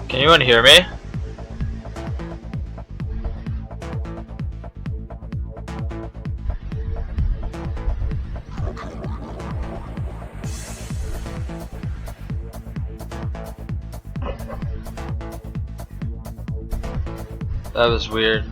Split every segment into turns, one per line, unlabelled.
Can anyone hear me? That was weird.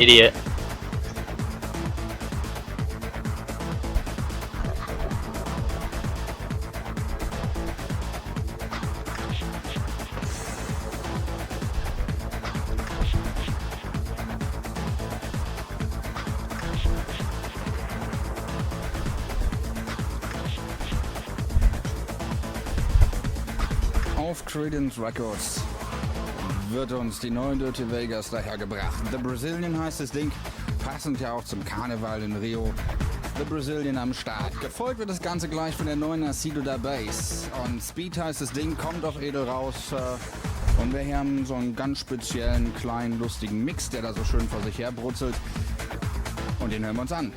Idiot.
Auf Credence Records wird uns die neuen Dirty Vegas dahergebracht. The Brazilian heißt das Ding, passend ja auch zum Karneval in Rio. The Brazilian am Start. Gefolgt wird das Ganze gleich von der neuen Acido da Bass. Und Speed heißt das Ding, kommt auf Edel raus. Und wir haben so einen ganz speziellen, kleinen, lustigen Mix, der da so schön vor sich her brutzelt. Und den hören wir uns an.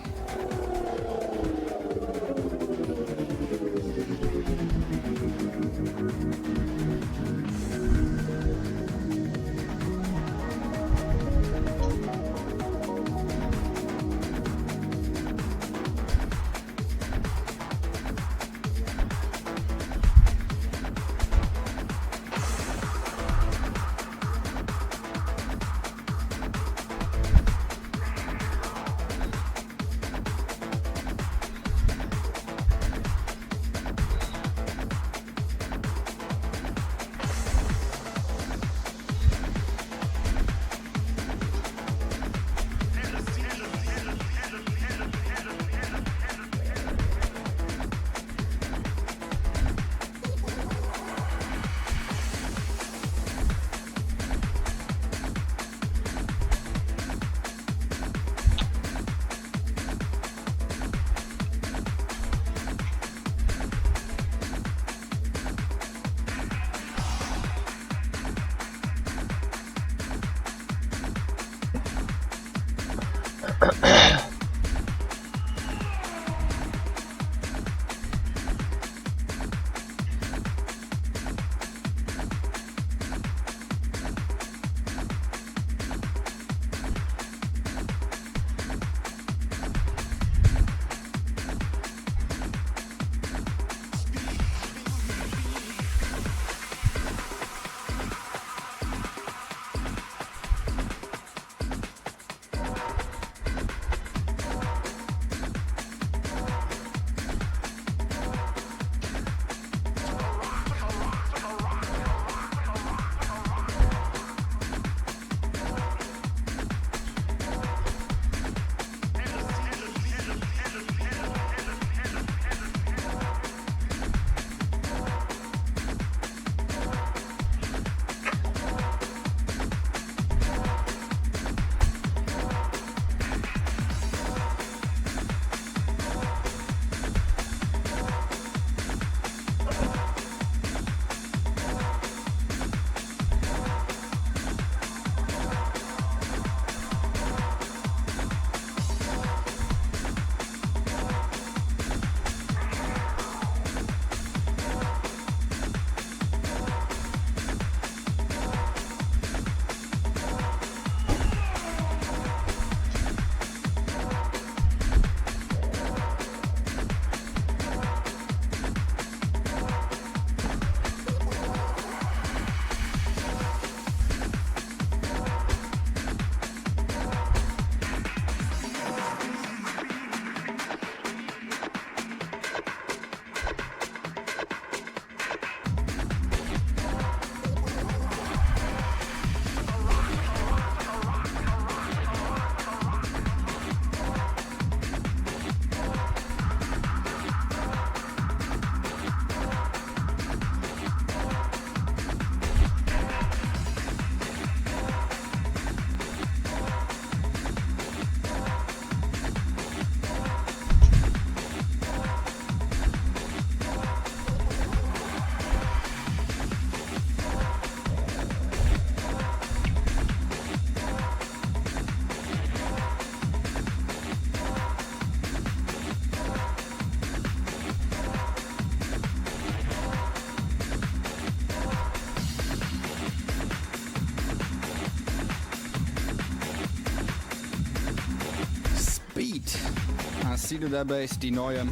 Acido Database, die neue.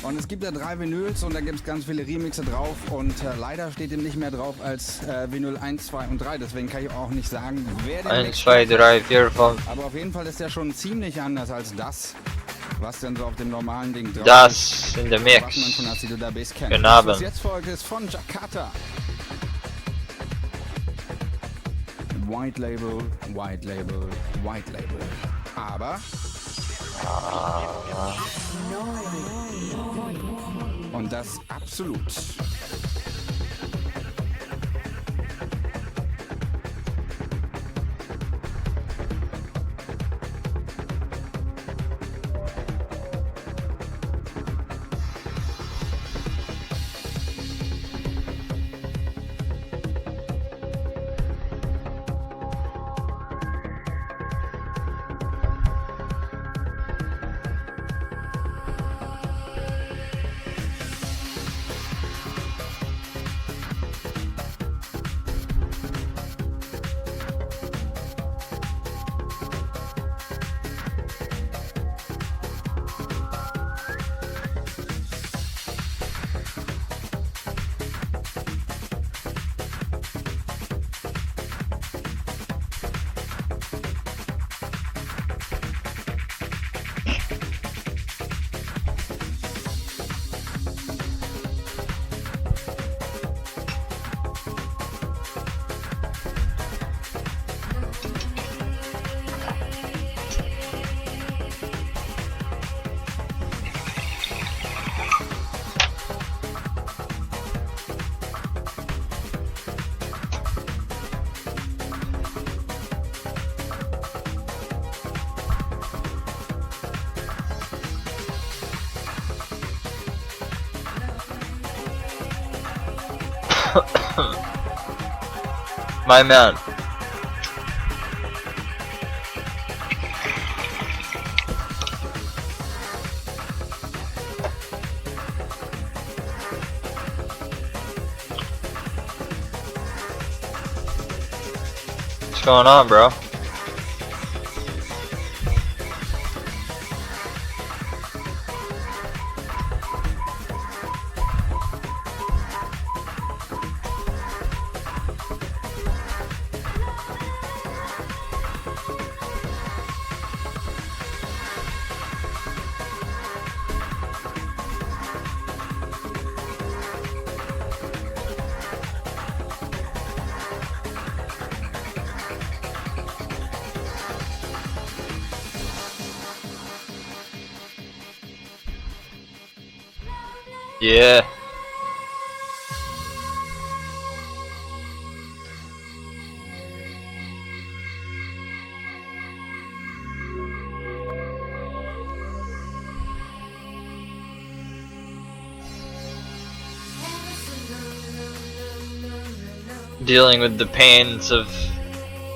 Und es gibt da 3 Vinyls und da gibt es ganz viele Remixe drauf und leider steht ihm nicht mehr drauf als Vinyl 1, 2 und 3. Deswegen kann ich auch nicht sagen, wer den
1,
Mix
2,
macht.
3, 4, 5.
Aber auf jeden Fall ist der schon ziemlich anders als das, was denn so auf dem normalen Ding drauf ist.
Das in der
Was man
Mix.
von Acido Database kennt.
Guten
Das,
Abend.
was jetzt folgt, ist von Jakarta. White Label, White Label, White Label. Aber und das absolut.
My man. What's going on, bro? Yeah. Dealing with the pains of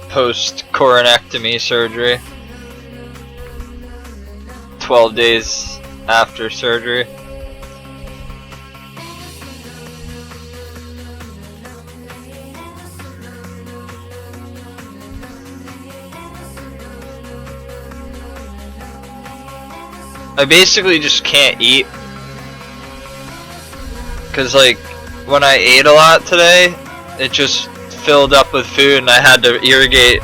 post-coronectomy surgery. 12 days after surgery. I basically just can't eat, cause like when I ate a lot today, it just filled up with food and I had to irrigate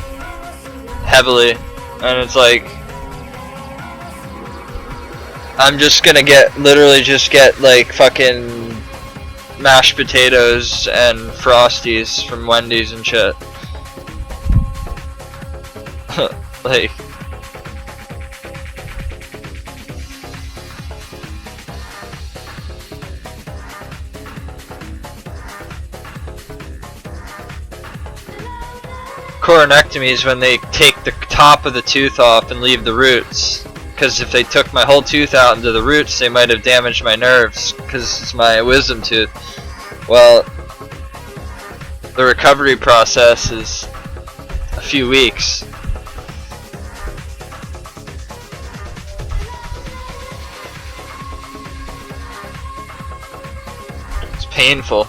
heavily, and it's like I'm just gonna literally just get like fucking mashed potatoes and Frosties from Wendy's and shit. Like, coronectomy is when they take the top of the tooth off and leave the roots. Because if they took my whole tooth out into the roots, they might have damaged my nerves, because it's my wisdom tooth. Well, the recovery process is a few weeks. It's painful.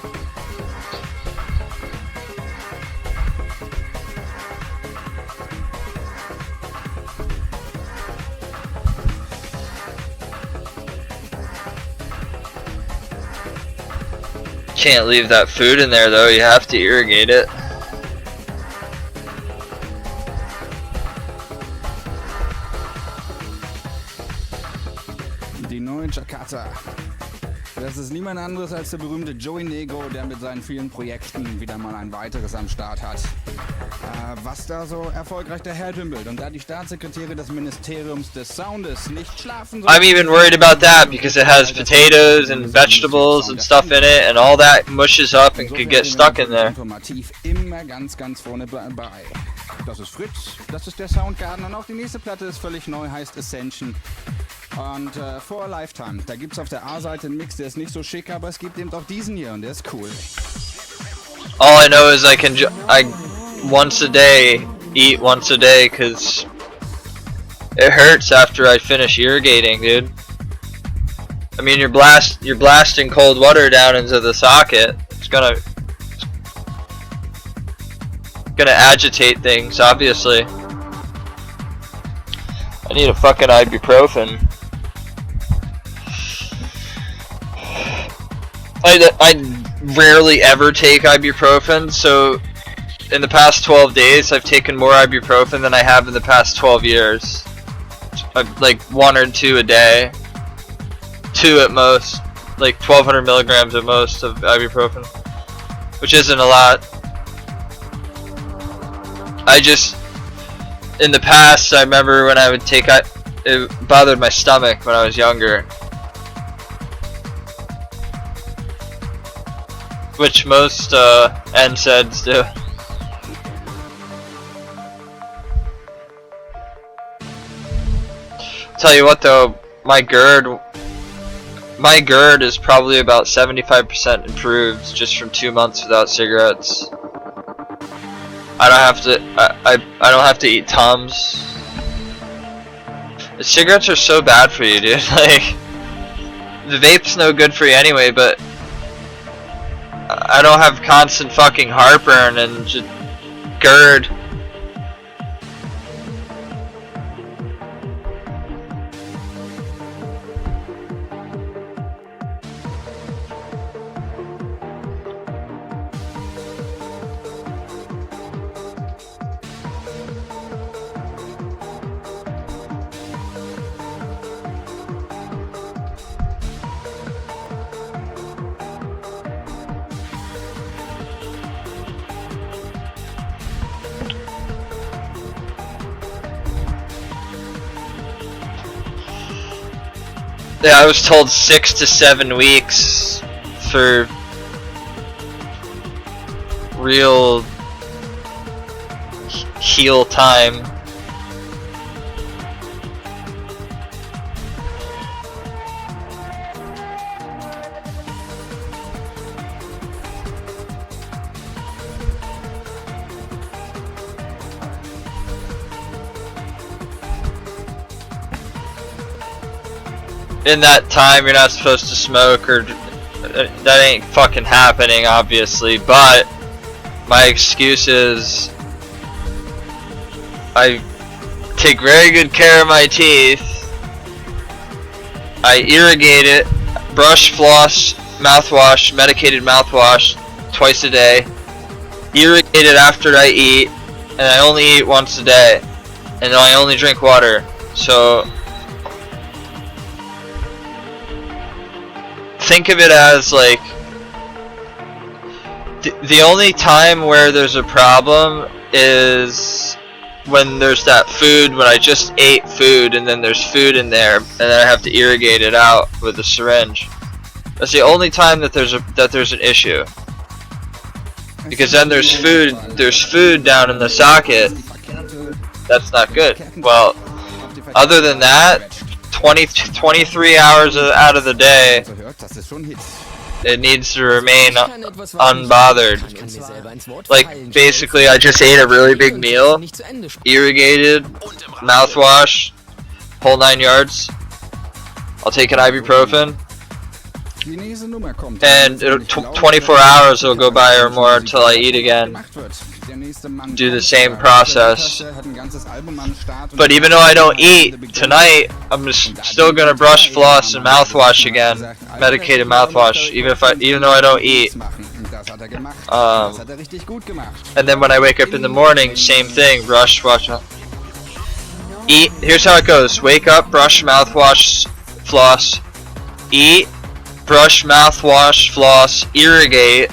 Can't leave that food in there though, you have to irrigate it.
Die neue Jakarta. Das ist niemand anderes als der berühmte Joey Negro, der mit seinen vielen Projekten wieder mal ein weiteres am Start hat. Was da so erfolgreich dahertümpelt. Und da die Staatssekretäre des Ministeriums des Soundes nicht schlafen sollen.
I'm even worried about that because it has potatoes and vegetables and stuff in it, and all that mushes up and could get stuck in there.
Informativ immer ganz vorne bei. Das ist Fritz, das ist der Soundgarden und auch die nächste Platte ist völlig neu, heißt Ascension. Und For a Lifetime, da gibt's auf der A-Seite einen Mix, der ist nicht so schick, aber es gibt eben auch diesen hier und der ist cool.
All I know is I once a day, eat once a day, cause it hurts after I finish irrigating, dude. I mean, you're blasting cold water down into the socket. It's gonna agitate things, obviously. I need a fucking ibuprofen. I rarely ever take ibuprofen, so in the past 12 days I've taken more ibuprofen than I have in the past 12 years. Like 1 or 2 a day. 2 at most. Like 1200 milligrams at most of ibuprofen. Which isn't a lot. In the past, I remember when I would take it bothered my stomach when I was younger. Which most NSAIDs do. Tell you what though, my GERD is probably about 75% improved just from 2 months without cigarettes. I don't have to eat Tums. The cigarettes are so bad for you, dude. Like, the vape's no good for you anyway, but I don't have constant fucking heartburn and just GERD. Yeah, I was told 6 to 7 weeks for real heal time. In that time, you're not supposed to smoke, or that ain't fucking happening, obviously. But my excuse is I take very good care of my teeth. I irrigate it, brush, floss, mouthwash, medicated mouthwash twice a day. Irrigate it after I eat, and I only eat once a day, and I only drink water. So think of it as like the only time where there's a problem is when there's that food, when I just ate food and then there's food in there and then I have to irrigate it out with a syringe. That's the only time that there's an issue. Because then there's food down in the socket. That's not good. Well, other than that, 23 hours out of the day, it needs to remain unbothered. Like, basically, I just ate a really big meal, irrigated, mouthwash, whole 9 yards. I'll take an ibuprofen, and 24 hours will go by or more until I eat again. do the same process. But even though I don't eat tonight, I'm just still gonna brush, floss, and mouthwash again, medicated mouthwash, even though I don't eat. And then when I wake up in the morning, same thing, brush, wash. Eat. Here's how it goes: wake up, brush, mouthwash, floss, eat, brush, mouthwash, floss, irrigate.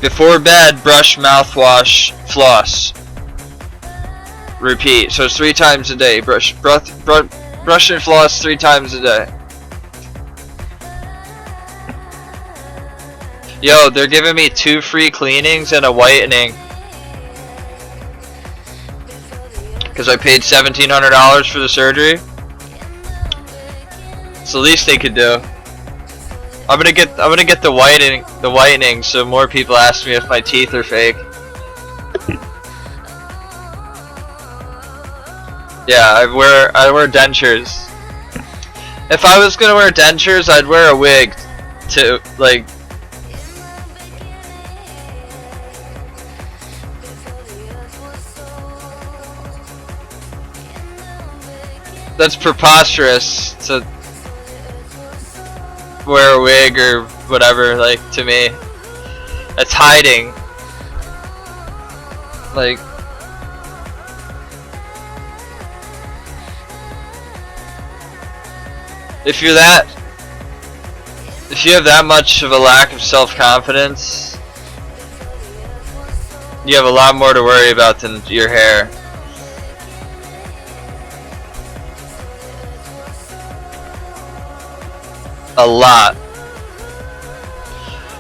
Before bed, brush, mouthwash, floss. Repeat. So it's 3 times a day. Brush and floss 3 times a day. Yo, they're giving me 2 free cleanings and a whitening. Because I paid $1,700 for the surgery. It's the least they could do. I'm gonna get the whitening so more people ask me if my teeth are fake. Yeah, I wear dentures. If I was gonna wear dentures, I'd wear a wig to like. That's preposterous to wear a wig or whatever, like, to me. That's hiding. Like, if you have that much of a lack of self-confidence, you have a lot more to worry about than your hair. A lot.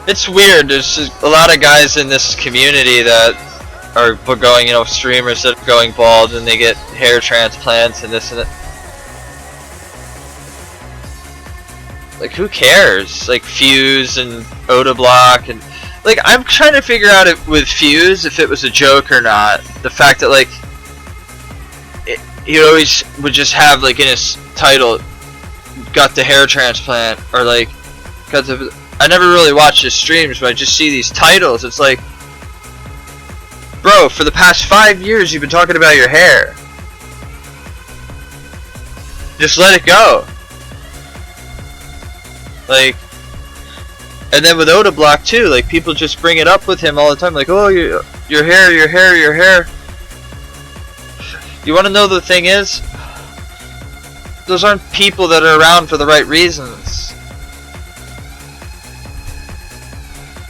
It's weird. There's just a lot of guys in this community that are going, streamers that are going bald and they get hair transplants and this and that. Like, who cares? Like Fuse and Odablock and like, I'm trying to figure out with Fuse if it was a joke or not. The fact that like he always would just have like in his title, got the hair transplant, or like, because of, I never really watched his streams, but I just see these titles. It's like, bro, for the past 5 years you've been talking about your hair. Just let it go. Like, and then with Odablock too, like people just bring it up with him all the time, like, oh, your hair. You want to know the thing is? Those aren't people that are around for the right reasons.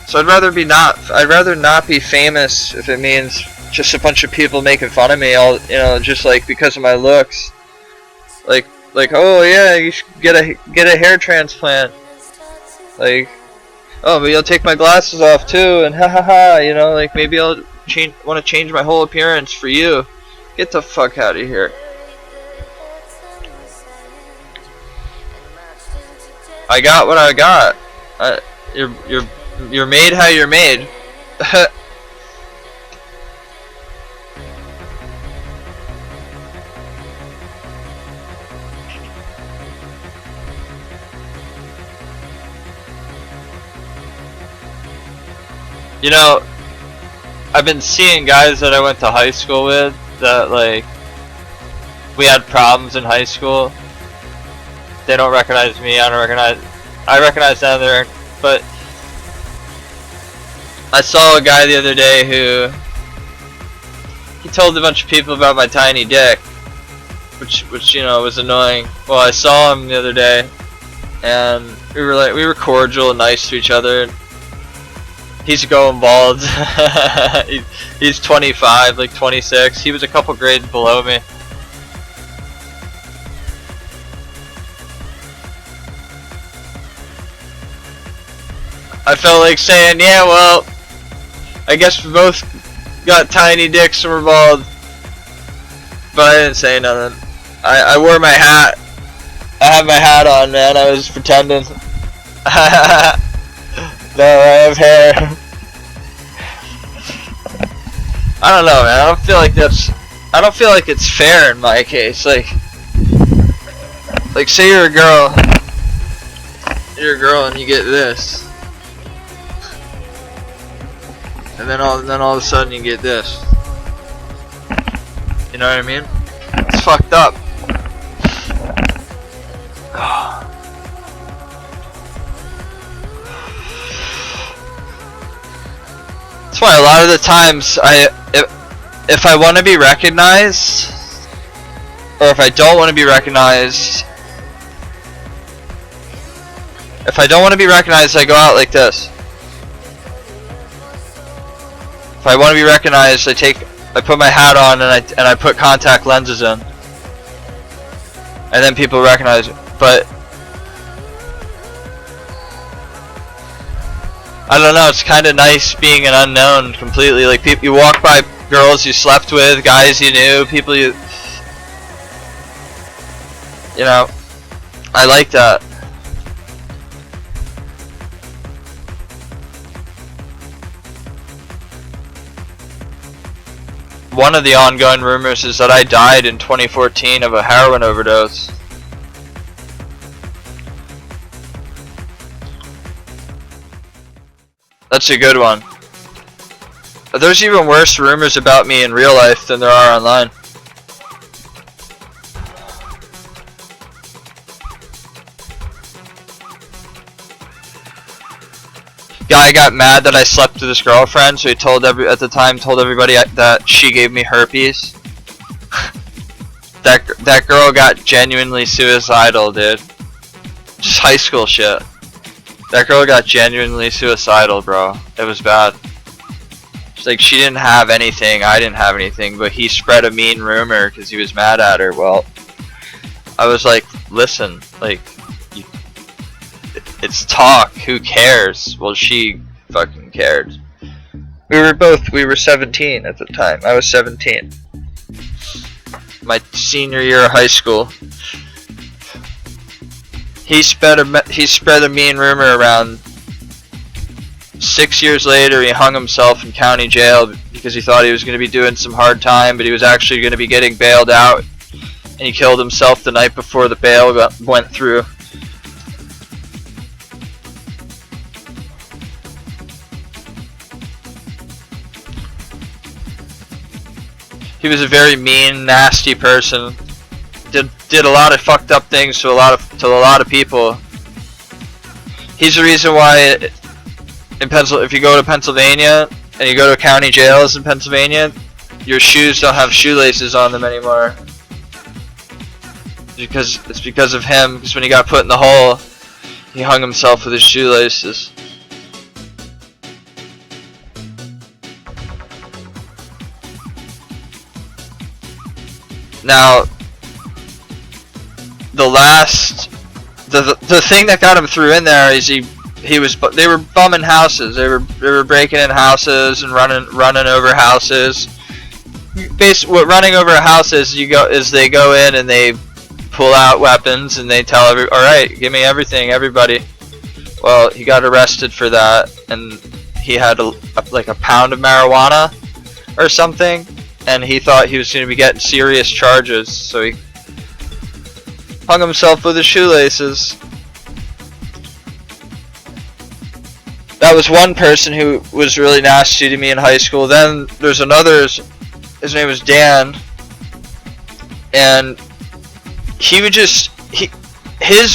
So I'd rather not be famous if it means just a bunch of people making fun of me all, just like because of my looks. Like, oh yeah, you should get a hair transplant. Like, oh, maybe I'll take my glasses off too, and ha ha ha, like maybe I'll want to change my whole appearance for you. Get the fuck out of here. I got what I got. You're made how you're made. I've been seeing guys that I went to high school with that like we had problems in high school. They don't recognize me, I recognize them there, but I saw a guy the other day who he told a bunch of people about my tiny dick, which was annoying. Well, I saw him the other day and we were cordial and nice to each other. He's going bald. He's 25, like 26. He was a couple grades below me. I felt like saying, yeah, well, I guess we both got tiny dicks and we're bald. But I didn't say nothing. I wore my hat. I had my hat on, man. I was pretending. No, I have hair. I don't know, man. I don't feel like it's fair in my case. Like say you're a girl and you get this. And then all of a sudden you get this. You know what I mean? It's fucked up. That's why a lot of the times if I want to be recognized, or if I don't want to be recognized, I go out like this. If I want to be recognized, I put my hat on and I put contact lenses in, and then people recognize it. But I don't know, it's kind of nice being an unknown completely. Like, you walk by girls you slept with, guys you knew, people you know, I like that. One of the ongoing rumors is that I died in 2014 of a heroin overdose. That's a good one. There's even worse rumors about me in real life than there are online. Guy got mad that I slept with his girlfriend, so he told at the time told everybody that she gave me herpes. That girl got genuinely suicidal, dude. Just high school shit. That girl got genuinely suicidal, bro. It was bad. It's like she didn't have anything, I didn't have anything, but he spread a mean rumor because he was mad at her. Well, I was like, listen, like, it's talk, who cares? Well, she fucking cared. We were 17 at the time. I was 17. My senior year of high school. He spread a mean rumor around. 6 years later, he hung himself in county jail because he thought he was going to be doing some hard time, but he was actually going to be getting bailed out. And he killed himself the night before the bail went through. He was a very mean, nasty person. Did a lot of fucked up things to a lot of people. He's the reason why if you go to Pennsylvania and you go to county jails in Pennsylvania, your shoes don't have shoelaces on them anymore. It's because of him. Because when he got put in the hole, he hung himself with his shoelaces. Now, the thing that got him through in there is they were bumming houses. They were breaking in houses and running over houses. Basically, what running over a house is, they go in and they pull out weapons and they tell all right, give me everything, everybody. Well, he got arrested for that, and he had like a pound of marijuana or something, and he thought he was going to be getting serious charges, so he hung himself with his shoelaces. That was one person who was really nasty to me in high school. Then there's another, his name was Dan, and his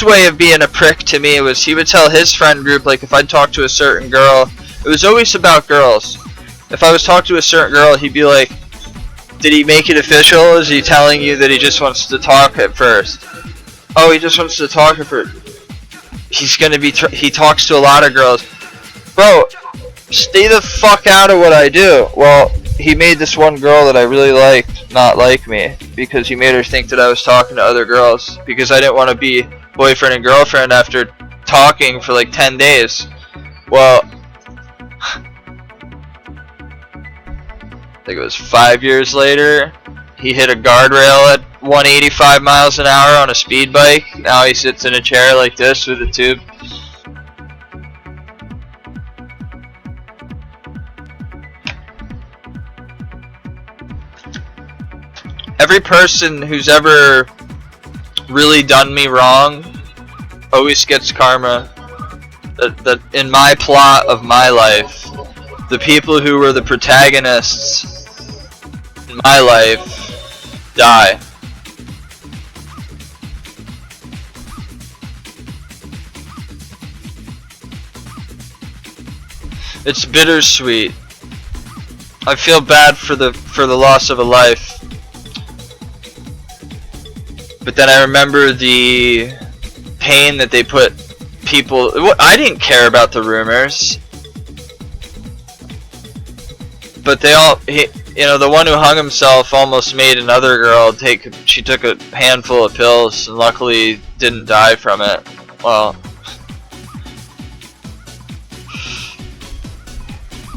way of being a prick to me was he would tell his friend group, like, if I'd talk to a certain girl, it was always about girls. If I was talking to a certain girl, he'd be like, did he make it official? Is he telling you that he just wants to talk at first? Oh, he just wants to talk at first. He talks to a lot of girls. Bro, stay the fuck out of what I do. Well, he made this one girl that I really liked not like me because he made her think that I was talking to other girls because I didn't want to be boyfriend and girlfriend after talking for like 10 days. Well, I think it was 5 years later, he hit a guardrail at 185 miles an hour on a speed bike. Now he sits in a chair like this with a tube. Every person who's ever really done me wrong always gets karma. That in my plot of my life, the people who were the protagonists in my life die. It's bittersweet. I feel bad for the loss of a life, but then I remember the pain that they put people. I didn't care about the rumors, but they all, you know, the one who hung himself almost made another girl take. She took a handful of pills and luckily didn't die from it. Well,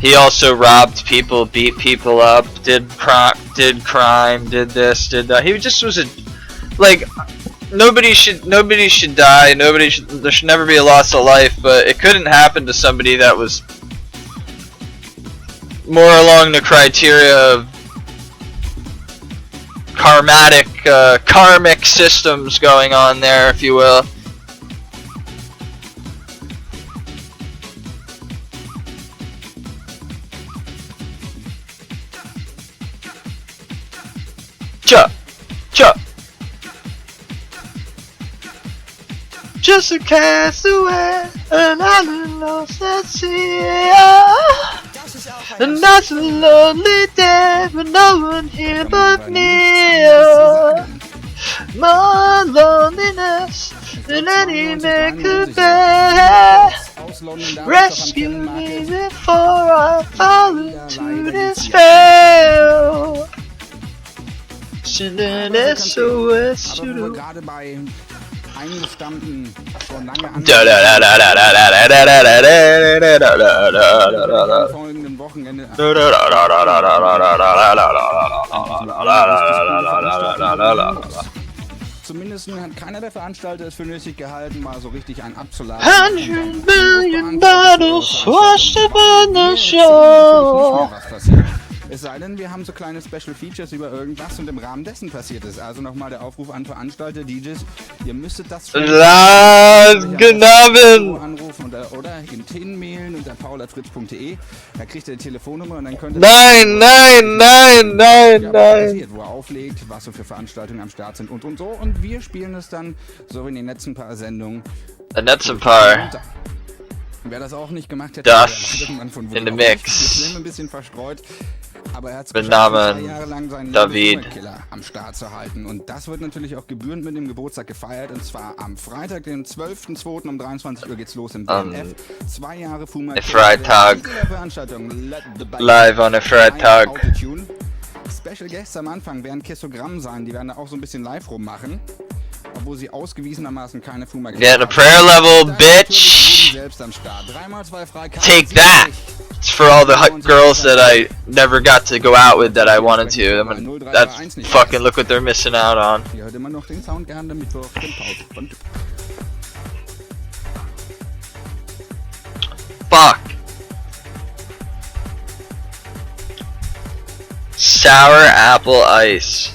he also robbed people, beat people up, did crime, did this, did that. He just was a, like, nobody should die. There should never be a loss of life, but it couldn't happen to somebody that was more along the criteria of karmic systems going on there, if you will. Cha! Just a castaway, an island lost at sea. And that's a lonely day, but no one here but me. More loneliness than any man could bear. Rescue me before I fall into despair. Send an SOS to the
eingestammten, schon lange folgenden Wochenende zumindest hat keiner der Veranstalter es für nötig gehalten, mal so richtig einen abzuladen.
100 million bottles washed up in the show.
Es sei denn, wir haben so kleine Special Features über irgendwas und im Rahmen dessen passiert ist. Also nochmal der Aufruf an Veranstalter, DJs, ihr müsstet das schon anrufen oder in Tin mailen unter paul@fritz.de. Da kriegt ihr die Telefonnummer und dann könnt ihr
nein,
wo er auflegt, was so für Veranstaltungen am Start sind und so. Und wir spielen es dann so in den letzten paar Sendungen. Wer das auch nicht gemacht hätte, irgendwann von
in the mix.
Wir sind ein bisschen verstreut, aber er hat es
Mit
geschafft,
Namen
2 Jahre lang seinen
David
Killer am Start zu halten. Und das wird natürlich auch gebührend mit dem Geburtstag gefeiert. Und zwar am Freitag, den 12.02. um 23 Uhr geht's los im BNF. 2 Jahre Fuma
Freitag.
Veranstaltung
Live on a Freitag.
Special Guests am Anfang werden Kissogramm sein. Die werden da auch so ein bisschen live rummachen. Obwohl sie ausgewiesenermaßen keine Fuma
Get a prayer level, bitch! Take that! It's for all the hot girls that I never got to go out with that I wanted to. I mean, that's fucking, look what they're missing out on.
Ihr hört immer noch den Sound gern, damit wir auf den Pause.
Fuck! Sour apple ice.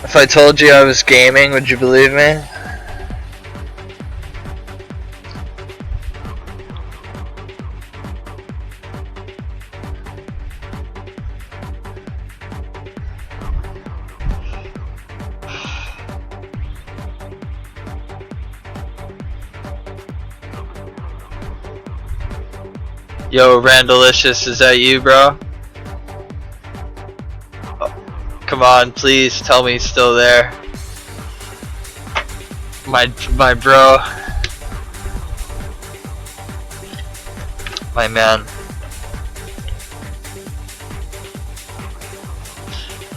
If I told you I was gaming, would you believe me? Yo, Randalicious, is that you, bro? Come on, please tell me he's still there. My bro. My man.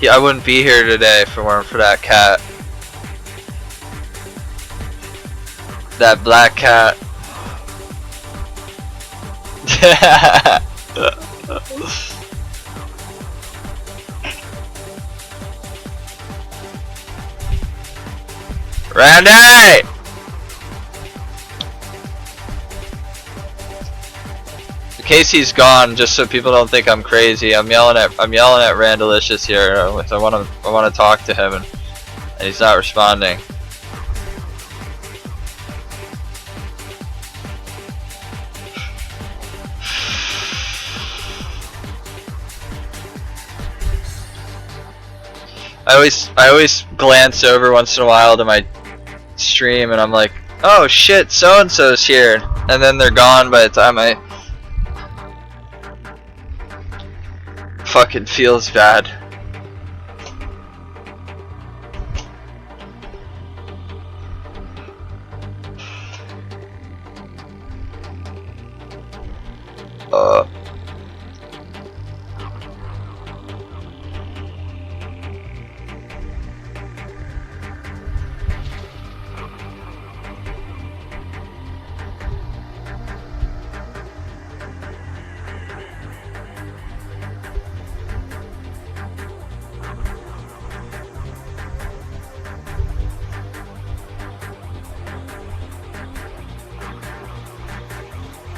Yeah, I wouldn't be here today if it weren't for that cat. That black cat. Randy! In case he's gone, just so people don't think I'm crazy, I'm yelling at Randalicious here. I want to talk to him, and he's not responding. I always glance over once in a while to my stream, and I'm like, oh shit, so and so's here, and then they're gone by the time I fucking feels bad.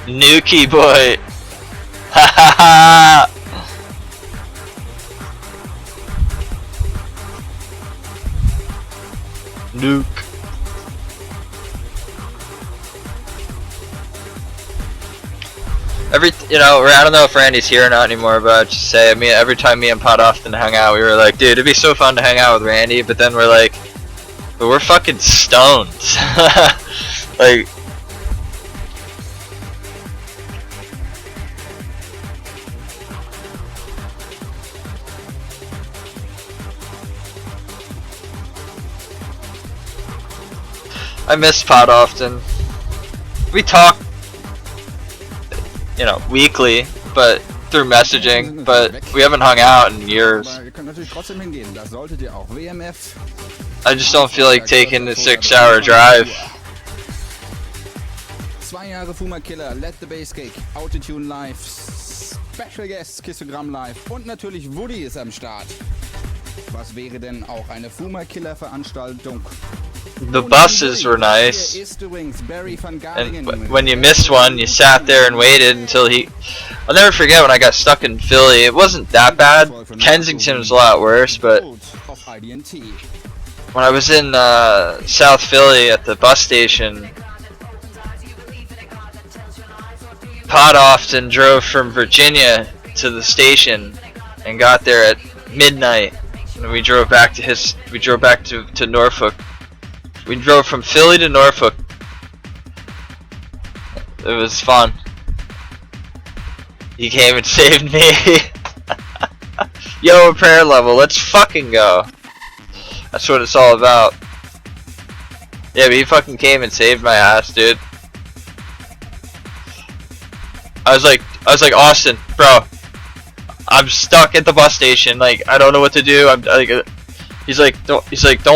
Nuki boy. Ha ha ha. Nuke. I don't know if Randy's here or not anymore, but I'd just say, every time me and Pot often hung out, we were like, dude, it'd be so fun to hang out with Randy, but then we're like, but we're fucking stoned. Like, I miss Pot often. We talk, weekly, but through messaging, but we haven't hung out in years. I just don't feel like taking the 6-hour drive.
2 Jahre Fuma Killer, Let the Bass Kick, Autotune Live, Special Guest, Kissogramm Live und natürlich Woody ist am Start. Was wäre denn auch eine Fuma Killer Veranstaltung?
The buses were nice, and when you missed one, you sat there and waited until I'll never forget when I got stuck in Philly. It wasn't that bad. Kensington was a lot worse, but when I was in South Philly at the bus station, Pot often drove from Virginia to the station and got there at midnight, and we drove back to Norfolk. We drove from Philly to Norfolk. It was fun. He came and saved me. Yo, a prayer level, let's fucking go. That's what it's all about. Yeah, but he fucking came and saved my ass, dude. I was like, Austin, bro, I'm stuck at the bus station. Like, I don't know what to do. I'm like. He's like, don't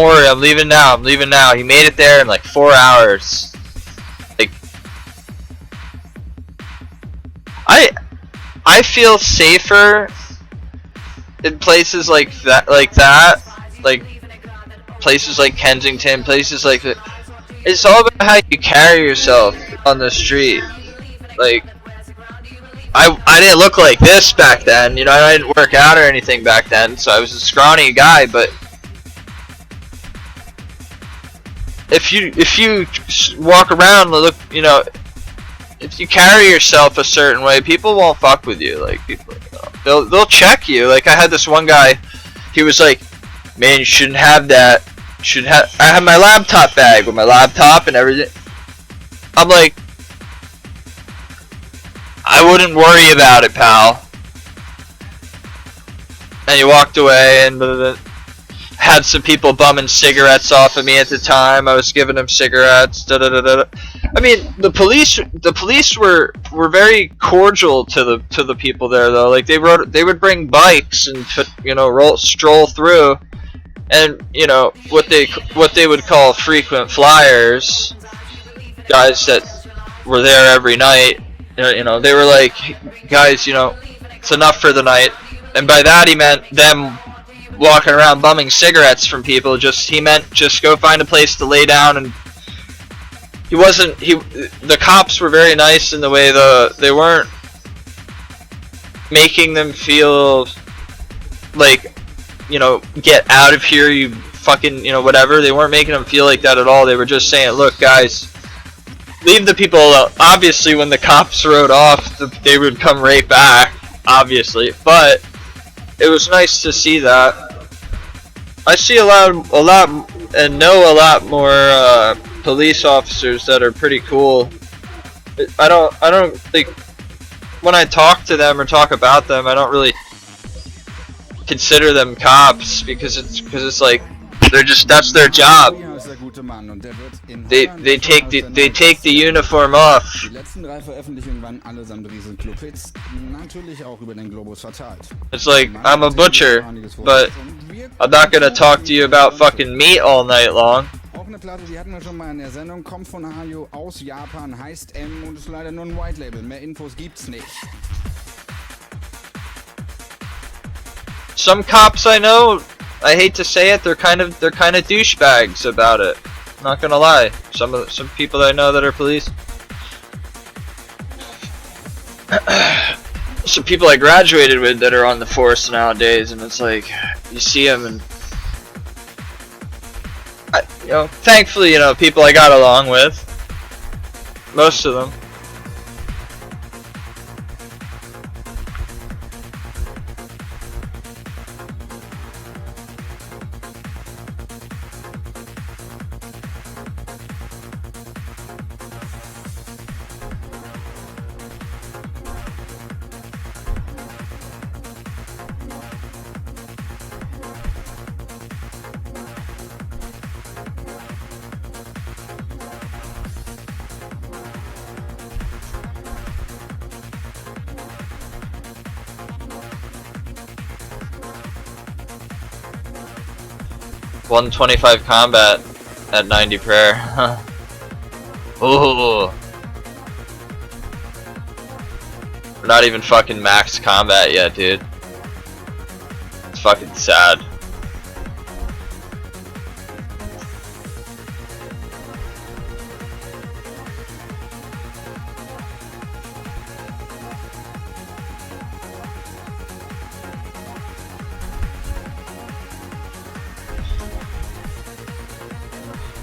worry, I'm leaving now. He made it there in like 4 hours. Like, I feel safer in places like that, like places like Kensington, places like that. It's all about how you carry yourself on the street. Like, I didn't look like this back then, I didn't work out or anything back then, so I was a scrawny guy, but if you walk around, look, if you carry yourself a certain way, people won't fuck with you. Like, people, they'll check you. Like, I had this one guy, he was like, man, you shouldn't have that. I have my laptop bag with my laptop and everything. I'm like, I wouldn't worry about it, pal. And he walked away, and had some people bumming cigarettes off of me at the time. I was giving them cigarettes. I mean, the police were very cordial to the people there, though. Like, they would bring bikes and stroll through, and what they would call frequent flyers, guys that were there every night, You know, they were like, guys, you know, it's enough for the night. And by that he meant them walking around bumming cigarettes from people. He meant just go find a place to lay down. And the cops were very nice in the way they weren't making them feel like, you know, get out of here, you fucking, you know, whatever. They weren't making them feel like that at all. They were just saying, look guys, leave the people alone. Obviously when the cops rode off, they would come right back, obviously, but it was nice to see that. I see a lot and know a lot more police officers that are pretty cool. I don't think, when I talk to them or talk about them, I don't really consider them cops, because it's like that's their job. They take the uniform off. It's like, I'm a butcher, but I'm not gonna talk to you about fucking meat all night long.
Auch eine Platte, die hatten wir schon mal in der Sendung, kommt von Ohio aus Japan, heißt M und ist leider nur ein White Label. Mehr Infos gibt's nicht.
Some cops I know, I hate to say it, they're kind of douchebags about it. Not gonna lie. Some people that I know that are police. Some people I graduated with that are on the force nowadays, and it's like, you see them and, you know, thankfully, you know, people I got along with, most of them. $125 combat at 90 prayer. Ooh. We're not even fucking max combat yet, dude. It's fucking sad.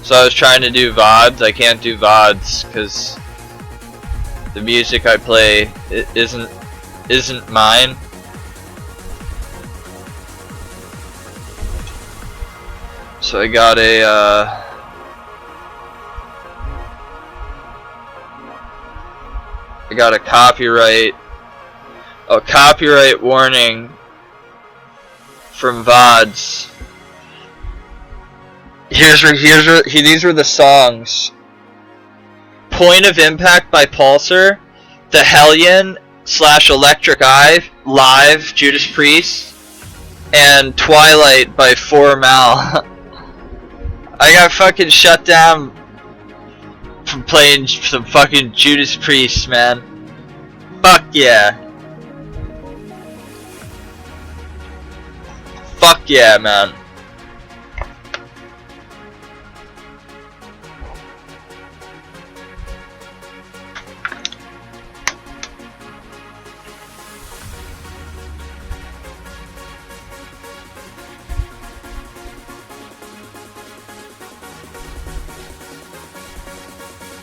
So I was trying to do VODs. I can't do VODs because the music I play isn't mine. So I got a copyright warning from VODs. These were the songs: Point of Impact by Pulsar, The Hellion / Electric Eye Live, Judas Priest, and Twilight by Formal. I got fucking shut down from playing some fucking Judas Priest, man. Fuck yeah. Fuck yeah, man.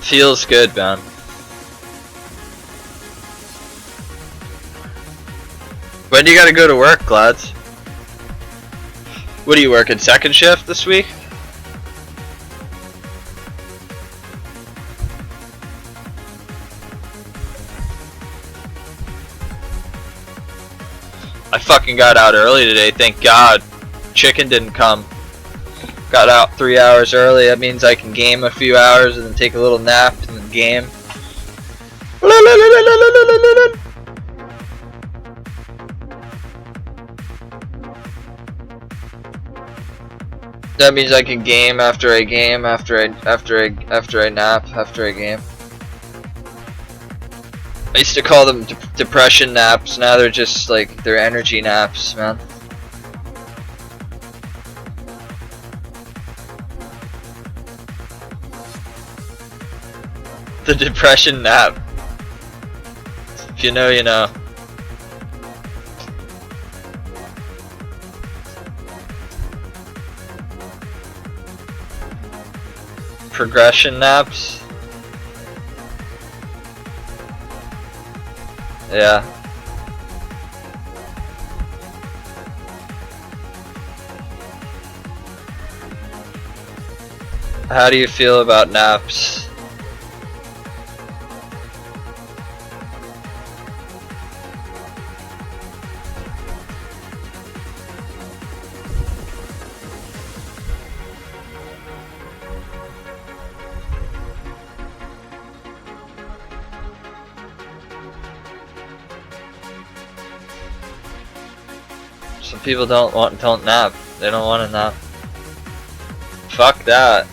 Feels good, man. When do you gotta go to work, Glads? What are you working, second shift this week? I fucking got out early today, thank God. Chicken didn't come. Got out 3 hours early. That means I can game a few hours and then take a little nap and then game. That means I can game after I game, after I nap, after I game. I used to call them depression naps. Now they're just like they're energy naps, man. The depression nap. If you know, you know. Progression naps. Yeah. How do you feel about naps? Some people don't nap. They don't want to nap. Fuck that.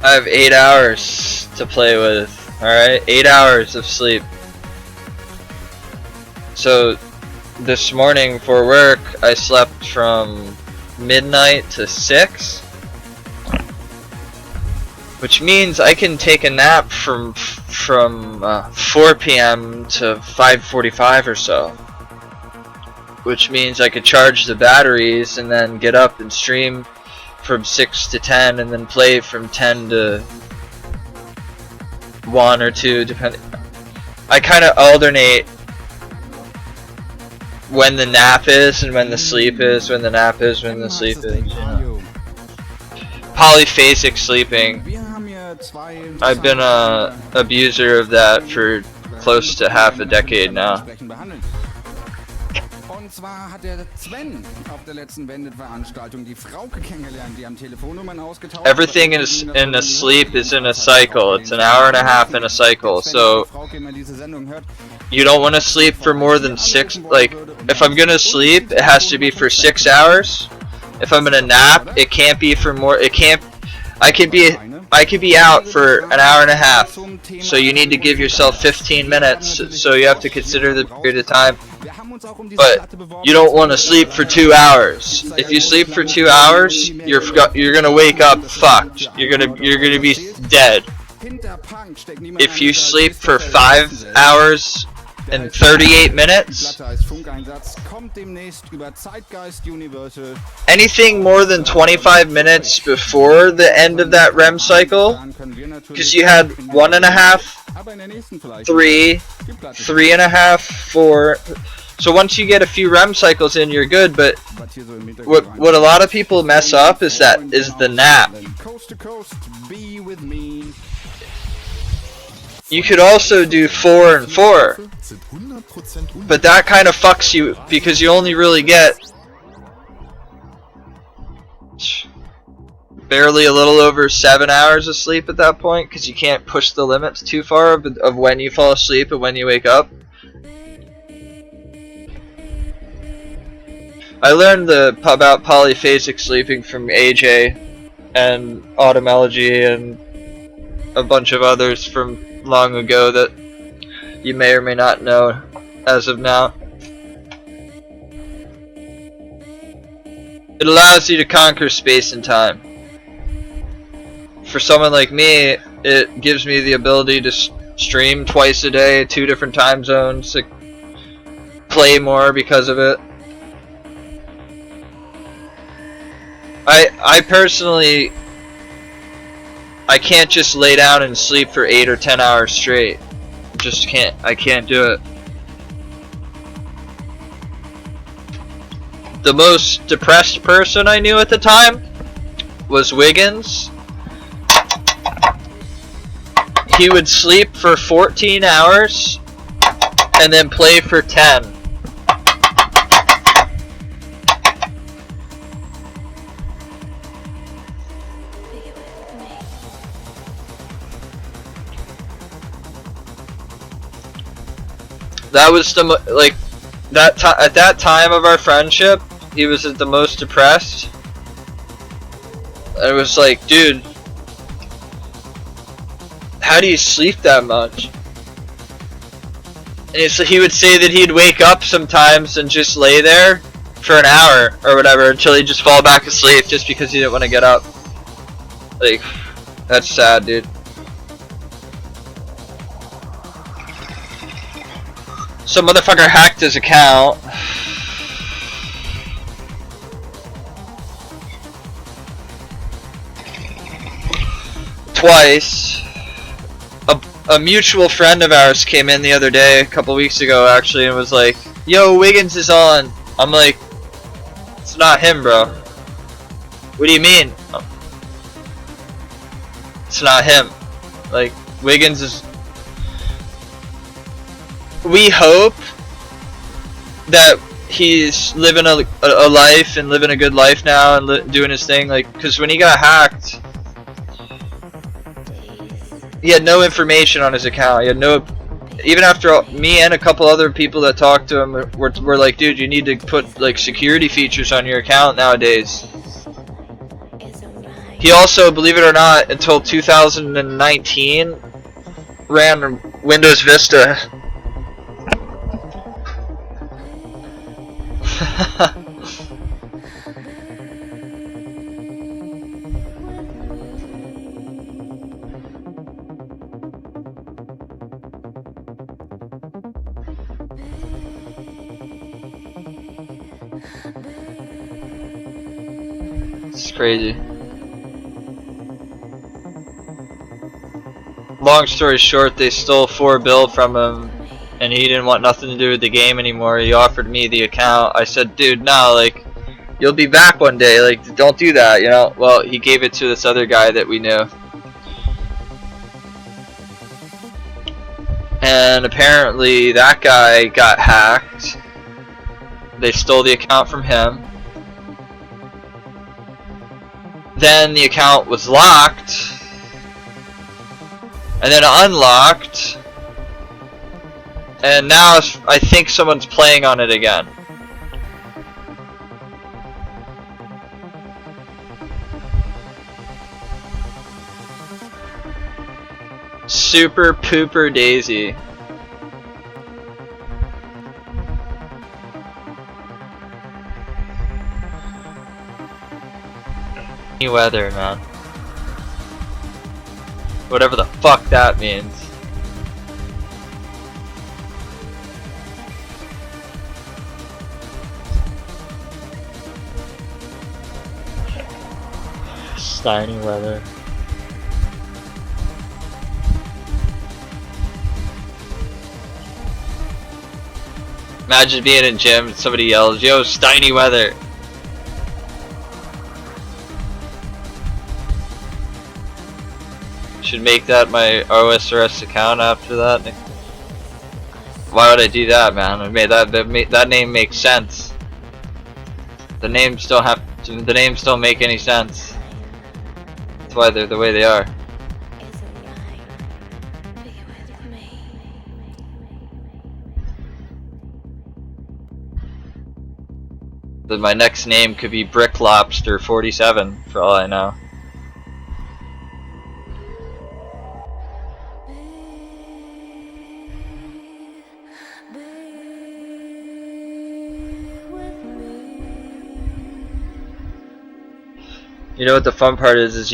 I have 8 hours to play with. Alright? 8 hours of sleep. So this morning for work I slept from midnight to 6. Which means I can take a nap from 4 p.m. to 5:45 or so. Which means I could charge the batteries and then get up and stream from 6 to 10 and then play from 10 to 1 or 2 depending. I kind of alternate when the nap is and when the sleep is, when the nap is, when the sleep is. You know. Polyphasic sleeping. I've been a abuser of that for close to half a decade now.
Und zwar hat der Sven auf der letzten Wendet-Veranstaltung die Frauke kennengelernt, die am Telefonnummern ausgetauscht.
Everything in a sleep is in a cycle. It's an hour and a half in a cycle. So you don't want to sleep for more than 6. Like if I'm gonna sleep, it has to be for 6 hours. If I'm gonna nap, it can't be for more. It can't. I could be out for an hour and a half. So you need to give yourself 15 minutes. So you have to consider the period of time. But you don't want to sleep for 2 hours. If you sleep for 2 hours, you're gonna wake up fucked. You're gonna be dead. If you sleep for 5 hours and 38 minutes, anything more than 25 minutes before the end of that REM cycle, because you had 1.5, 3, 3.5, 4. So once you get a few REM cycles in, you're good. But what a lot of people mess up is the nap. You could also do 4 and 4, but that kind of fucks you because you only really get barely a little over 7 hours of sleep at that point, because you can't push the limits too far of when you fall asleep and when you wake up. I learned about polyphasic sleeping from AJ and Automology and a bunch of others from long ago that you may or may not know as of now. It allows you to conquer space and time. For someone like me, it gives me the ability to stream twice a day, 2 different time zones, to play more because of it. I personally, I can't just lay down and sleep for 8 or 10 hours straight. Just can't. I can't do it. The most depressed person I knew at the time was Wiggins. He would sleep for 14 hours and then play for 10. That was the at that time of our friendship, he was at the most depressed. it was like, dude, how do you sleep that much? And so he would say that he'd wake up sometimes and just lay there for an hour or whatever until he'd just fall back asleep just because he didn't want to get up. Like, that's sad, dude. Some motherfucker hacked his account. Twice. A mutual friend of ours came in the other day, a couple weeks ago actually, and was like, "Yo, Wiggins is on." I'm like, "It's not him, bro." "What do you mean?" "It's not him." Like, Wiggins is... We hope that he's living a life and living a good life now and doing his thing, like, because when he got hacked, he had no information on his account. He had no... Even after me and a couple other people that talked to him were like, dude, you need to put like security features on your account nowadays. He also, believe it or not, until 2019 ran Windows Vista. It's crazy. Long story short, they stole $4 bill from him, and he didn't want nothing to do with the game anymore. He offered me the account. I said, dude, no, like, you'll be back one day, like, don't do that, you know? Well, he gave it to this other guy that we knew. And apparently that guy got hacked. They stole the account from him. Then the account was locked, and then unlocked, and now I think someone's playing on it again. Super pooper daisy. Weather, man. Whatever the fuck that means. Steiny weather. Imagine being in gym and somebody yells, "Yo, steiny weather." Should make that my OSRS account after that. Why would I do that, man? I made that name makes sense. The names don't make any sense. That's why they're the way they are. Then my next name could be Brick Lobster 47 for all I know. You know what the fun part is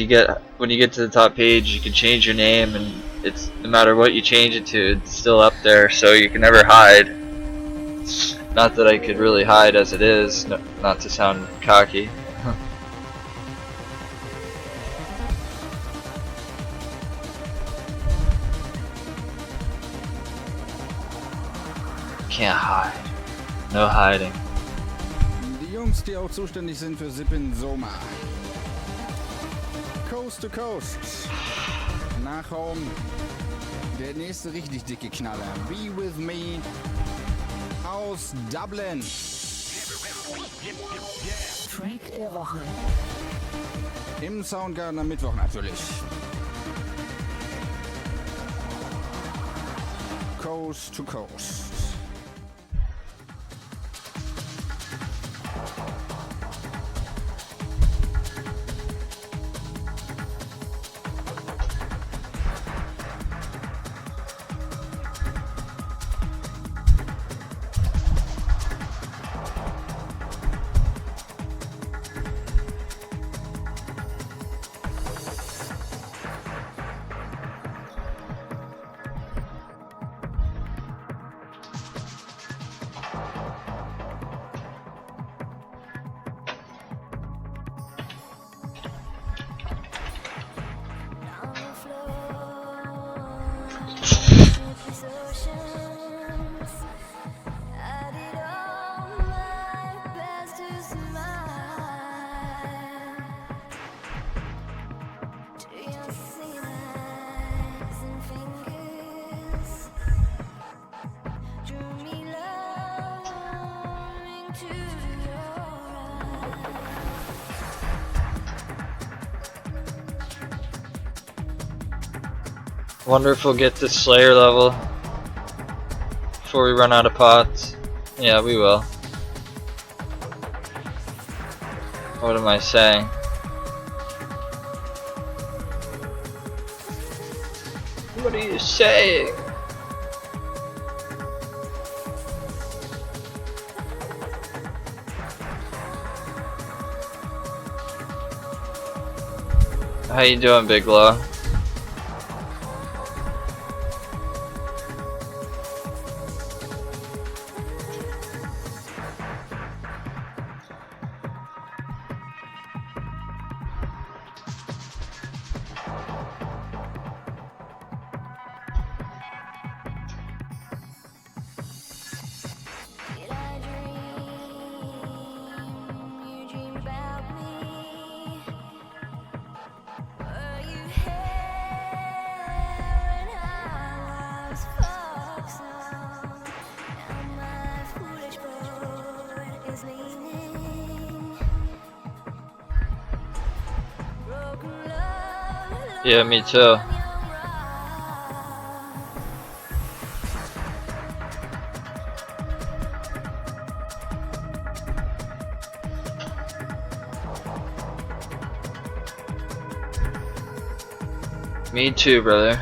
when you get to the top page, you can change your name, and it's no matter what you change it to, it's still up there, so you can never hide. Not that I could really hide as it is, not to sound cocky. Can't hide. No hiding.
Die Jungs, die auch zuständig sind für Sippen Soma. Coast to Coast. Nachraum. Der nächste richtig dicke Knaller. Be With Me. Aus Dublin.
Track der Woche.
Im Soundgarden am Mittwoch natürlich. Coast to Coast.
Wonder if we'll get to Slayer level before we run out of pots. Yeah, we will. What am I saying? What are you saying? How you doing, Big Law? Yeah, me too. Me too, brother.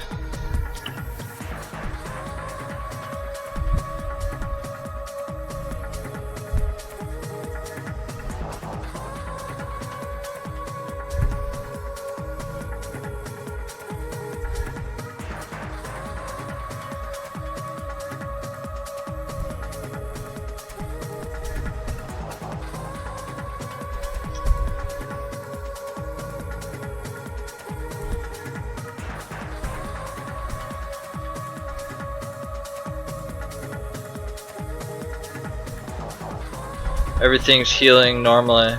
Everything's healing normally.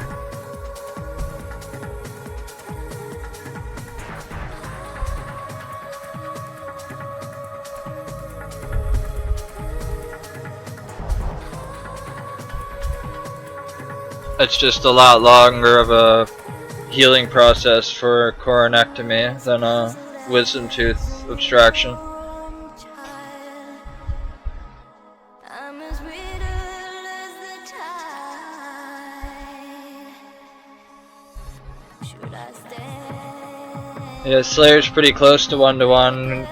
It's just a lot longer of a healing process for coronectomy than a wisdom tooth abstraction. Yeah, Slayer's pretty close to 1-to-1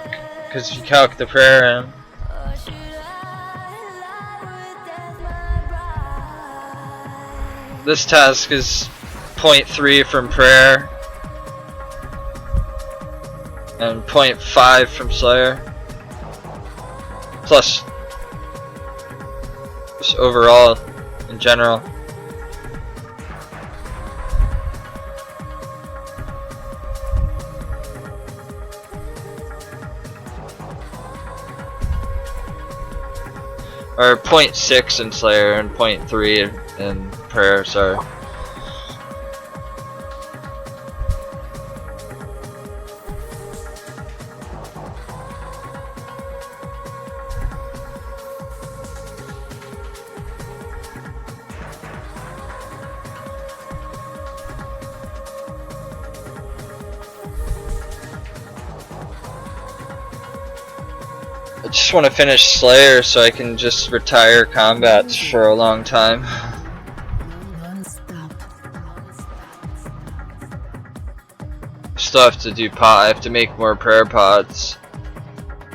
because you calc the prayer in. This task is 0.3 from prayer and 0.5 from Slayer. Plus, just overall, in general. Or 0.6 in Slayer and 0.3 in prayer, sorry. I just want to finish Slayer so I can just retire combats for a long time. Still have to do pot. I have to make more prayer pots.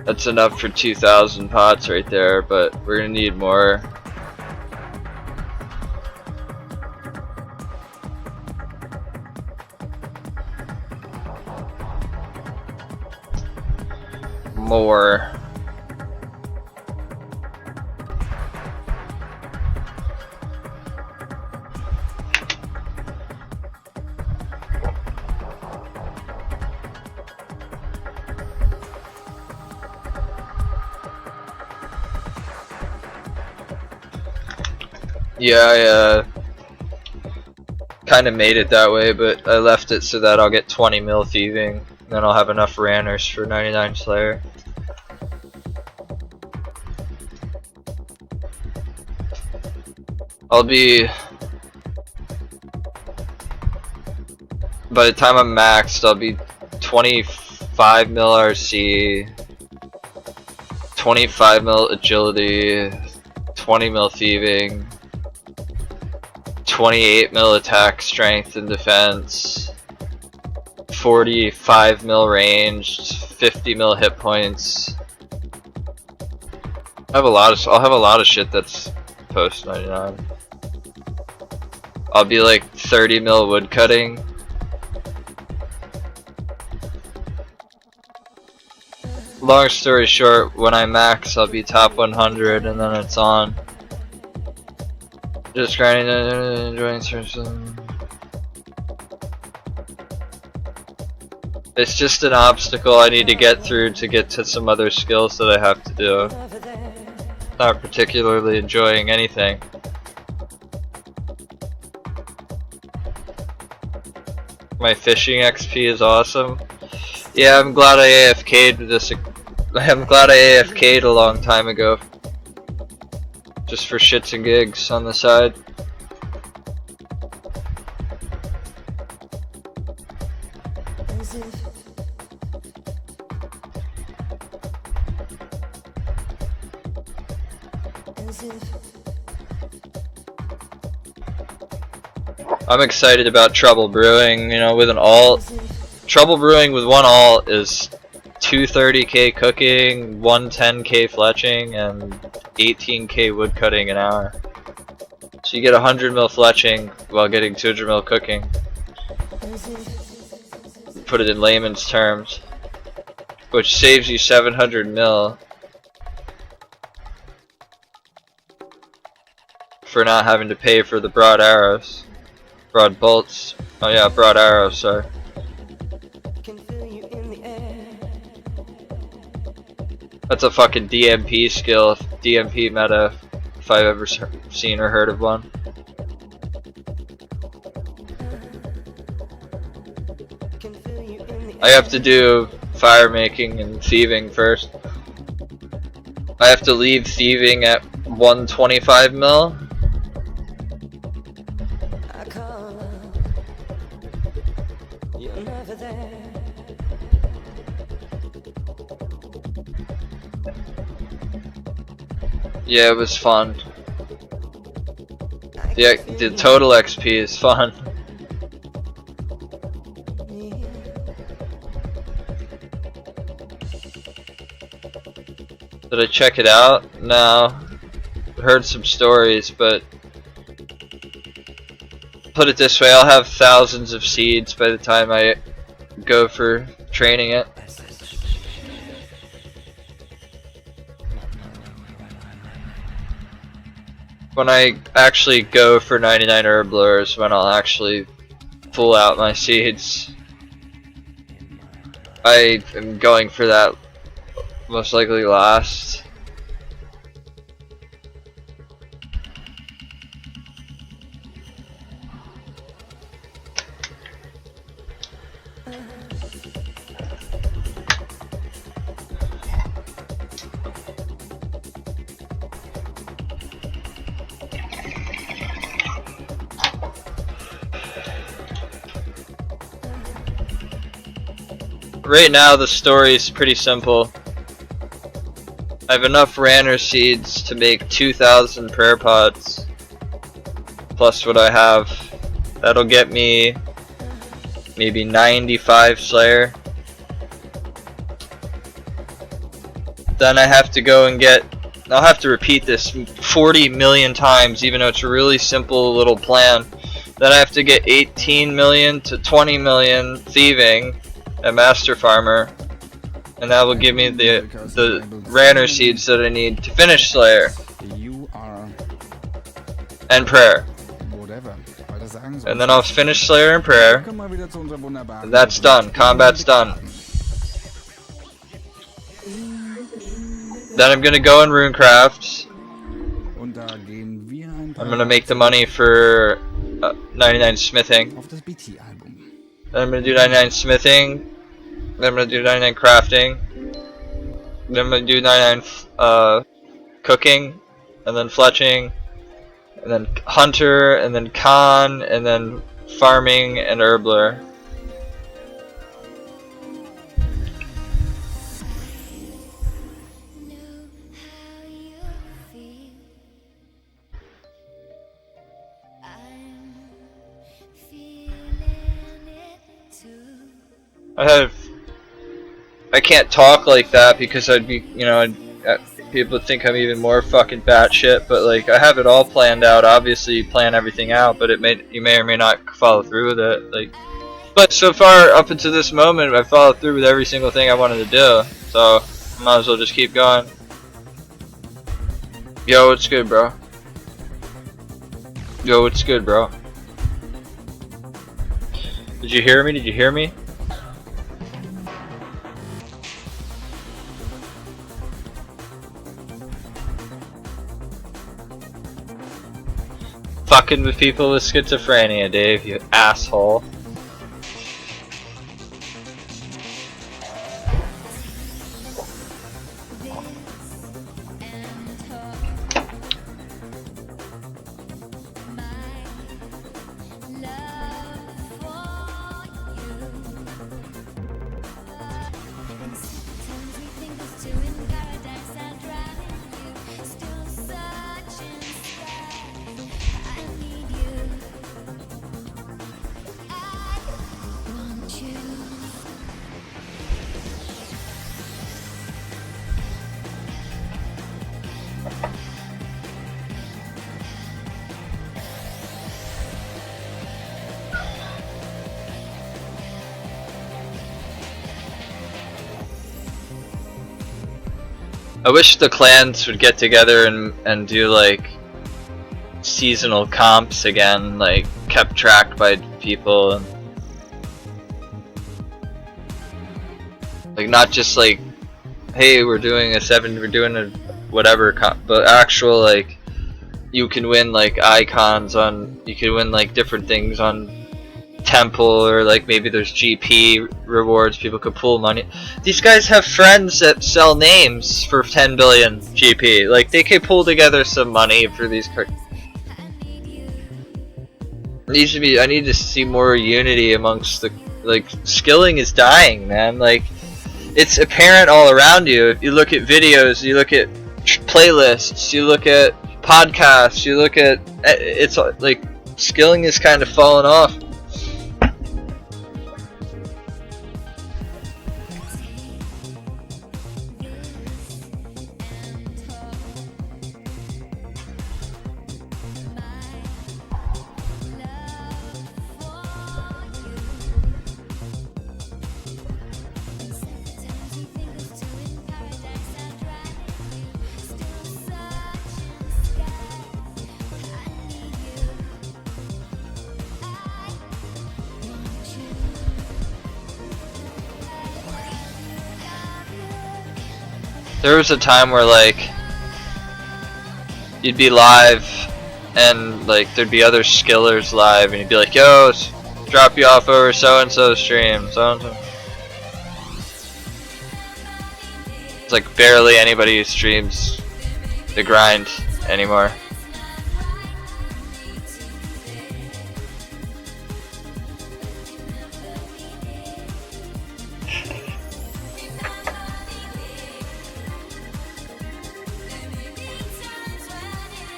That's enough for 2,000 pots right there, but we're gonna need more. More. Yeah, I kind of made it that way, but I left it so that I'll get 20 mil thieving Then I'll have enough ranners for 99 Slayer. I'll be... By the time I'm maxed, I'll be 25 mil RC, 25 mil agility, 20 mil thieving, 28 mil attack strength and defense, 45 mil ranged, 50 mil hit points. I'll have a lot of shit that's post 99. I'll be like 30 mil wood cutting. Long story short, when I max, I'll be top 100, and then it's on. Just grinding and enjoying certain. It's just an obstacle I need to get through to get to some other skills that I have to do. Not particularly enjoying anything. My fishing XP is awesome. Yeah, I'm glad I AFK'd this. I'm glad I AFK'd a long time ago. Just for shits and gigs on the side. I'm excited about Trouble Brewing, you know, with an alt. Trouble Brewing with one alt is 230k cooking, 110k fletching, and 18k wood cutting an hour. So you get 100 mil fletching while getting 200 mil cooking. Put it in layman's terms, which saves you 700 mil for not having to pay for the broad arrows. Broad bolts. Oh yeah, broad arrows, sorry. That's a fucking DMP skill, DMP meta, if I've ever seen or heard of one. I have to do fire making and thieving first. I have to leave thieving at 125 mil. Yeah, it was fun. The total XP is fun. Did I check it out? No. Heard some stories, but put it this way, I'll have thousands of seeds by the time I go for training it. When I actually go for 99 herb lures, when I'll actually pull out my seeds. I am going for that most likely last. Right now the story is pretty simple. I have enough Ranner seeds to make 2,000 prayer pots. Plus what I have. That'll get me maybe 95 Slayer. Then I have to go and get... I'll have to repeat this 40 million times, even though it's a really simple little plan. Then I have to get 18 million to 20 million thieving at Master Farmer, and that will give me the Ranner seeds that I need to finish Slayer and prayer. And then I'll finish Slayer and prayer. And that's done. Combat's done. Then I'm gonna go in RuneCraft. I'm gonna make the money for 99 smithing. Then I'm gonna do 99 smithing, Then I'm gonna do 99 crafting. Then I'm gonna do 99 cooking, and then fletching, and then hunter, and then con, and then farming and herbler. I can't talk like that because I'd be, you know, people would think I'm even more fucking batshit. But like, I have it all planned out. Obviously, you plan everything out, but you may or may not follow through with it. Like, but so far up until this moment, I followed through with every single thing I wanted to do. So I might as well just keep going. Yo, what's good, bro? Yo, what's good, bro? Did you hear me? Did you hear me? Fucking with people with schizophrenia, Dave, you asshole. I wish the clans would get together and do like seasonal comps again, like kept tracked by people, and like not just like, hey, we're doing a whatever comp, but actual like you can win like icons on, you can win like different things on temple, or like maybe there's GP rewards, people could pull money. These guys have friends that sell names for 10 billion GP, like they could pull together some money for these cards. I need to see more unity amongst the, like, skilling is dying, man. Like, it's apparent all around you. If you look at videos, you look at playlists, you look at podcasts, you look at, it's like skilling is kind of falling off. There was a time where like you'd be live and like there'd be other skillers live and you'd be like, yo, drop you off over so and so stream, so and so. It's like barely anybody streams the grind anymore.